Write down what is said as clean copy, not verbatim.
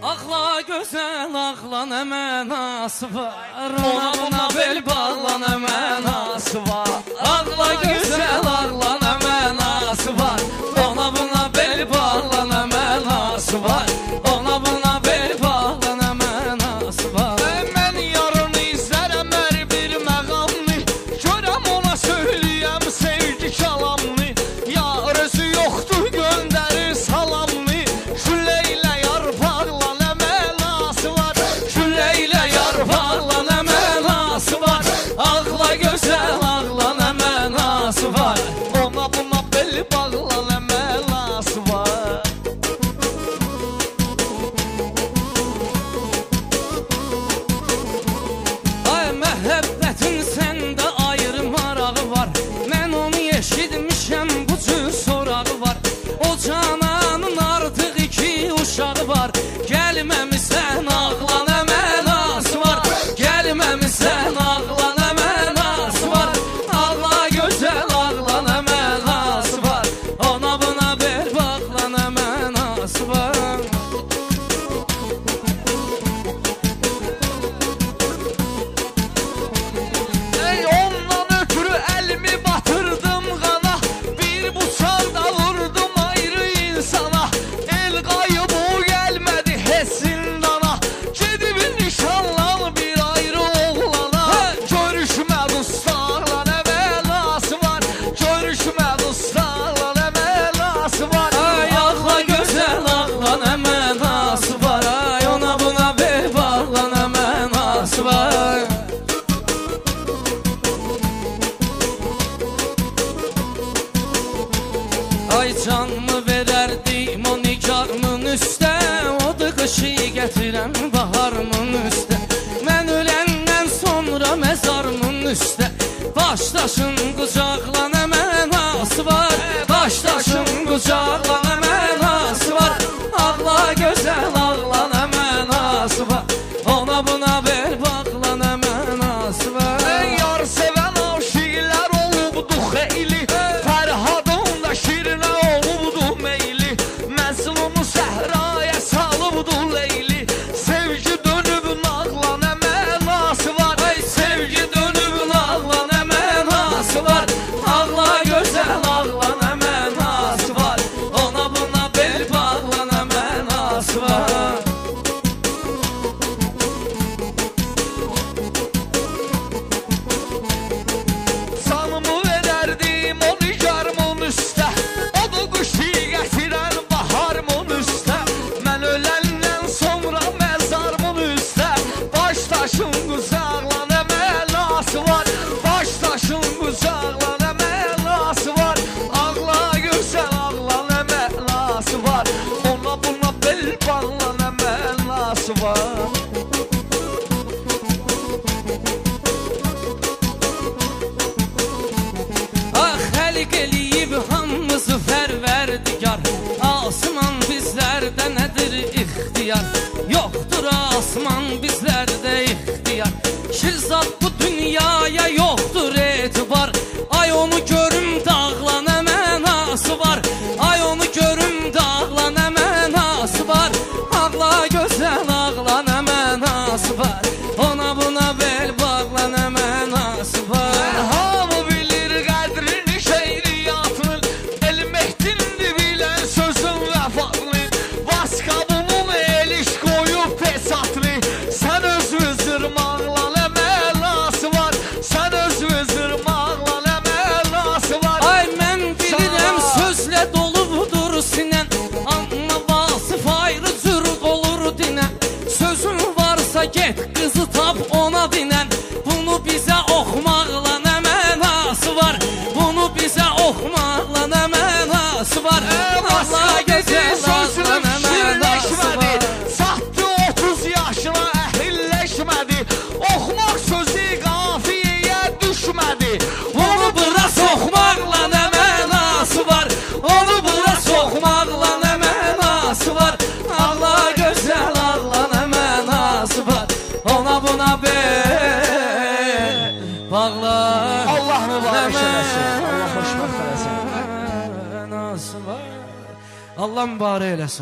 Ağla gözəl, ağla nə mənası var, ona buna bel bağla nə mənası var. Ağla gözəl, ağla nə mənası var, ona buna bel bağla nə mənası var, ona buna bel bağla nə mənası var. Mən yarın izlərəm hər bir məqamını, görəm ona söyləyəm sevgi kəlamını. Yar özü yoxdur göndərir salamını, küllə yarpaqla nə mənası var, Küllə yarpaqla nə mənası var, ağla gözəl, ağla nə mənası var, ona buna bel bağla nə mənası var. Ay məhəbbətin səndə ayrı marağı var, mən onu eşitmişəm bu cür sorağı var. O cananın artıq 2 uşağı var, gəlməmisən ağla nə mənası var, gəlməmisən ağla nə mənası var. Ağla gözəl, ağla nə mənası var, ona buna bel bağla nə mənası var. Ey ondan ötürü əlimi batırdım qana, bir bıçaq da vurdum ayrı insana. El qayıb o gəlmədi heç zindana, gedib nişanlan bir ayrı oğlana. Görüşməd ustalarla nə mənası var, görüşməd ustalarla nə mənası var. Ay ağla gözəl, ağla nə mənası var, ay ona buna bel bağla nə mənası var. Ay canımı verərdim o nigarımın üstə, o da qışı gətirəm baharımın üstə. Mən öləndən sonra məzarımın üstə, başdaşın qucaqla nə mənası var, başdaşın qucaqla nə mənası var. Ağla gözəl, ağla nə mənası var, ona buna bel bağla nə mənası var. Ey yar sevən aşiqlər olubdu xeyli, Fərhadın da şirinə olubdu meyli. Məzlumu səhraya salıbdı leyli, sevgi dönüb nağla nə mənası var. Ay sevgi dönüb ağla nə mənası var, ağla gözəl, ağla nə mənası var, ona buna bel bağla nə mənası var. Canımı verərdim o nigarımın üstə, o da qışı gətirən baharımın üstə. Mən öləndən sonra məzarımın üstə, başdaşın qucaqla nə mənası var, başdaşın qucaqla nə mənası var. Ağla gözəl, ağla nə mənası var, ona buna bel bağla nə mənası var. Ah xəlq eləyib hamımızı fərvərdigar, asman bizlərdə nədir ixtiyar, yoxdur asman bizlərdə ixtiyar. Şirzad bu dünyaya yoxdur etibar, ay onu görüm dağla nə mənası var, ay onu görüm dağla nə mənası var. Ağla gözəl, ağla nə mənası var, ona buna bel bağla nə mənası var. Hamı bilir qədrini şeiriyyatının, elmehtindir bilən sözün vəfatını. Vaskabının eliş qoyub pesatını, sən öz vızırmaqla nə mənası var, sən öz vızırmaqla nə mənası var. Ay mən bilirəm sözlə doludur sinən, amma vasif ayrı cür olur dinən. Sözün varsa get qızı tap ona dinən, bunu bizə oxumaqla nə mənası var, bunu bizə oxumaqla nə mənası var. Allah gözəl, ağla nə mənası var. Satdı 30 yaşına əhilləşmədi, oxumaq sözü qafiyəyə düşmədi. Onu bura soxmaqla nə mənası var, onu bura soxmaqla nə mənası var. Ağla gözəl, ağla nə mənası var, ona buna bel bağla. Allah mübarək eləsin, Allah xoşbəxt eləsin. Allah mübarək eləsin.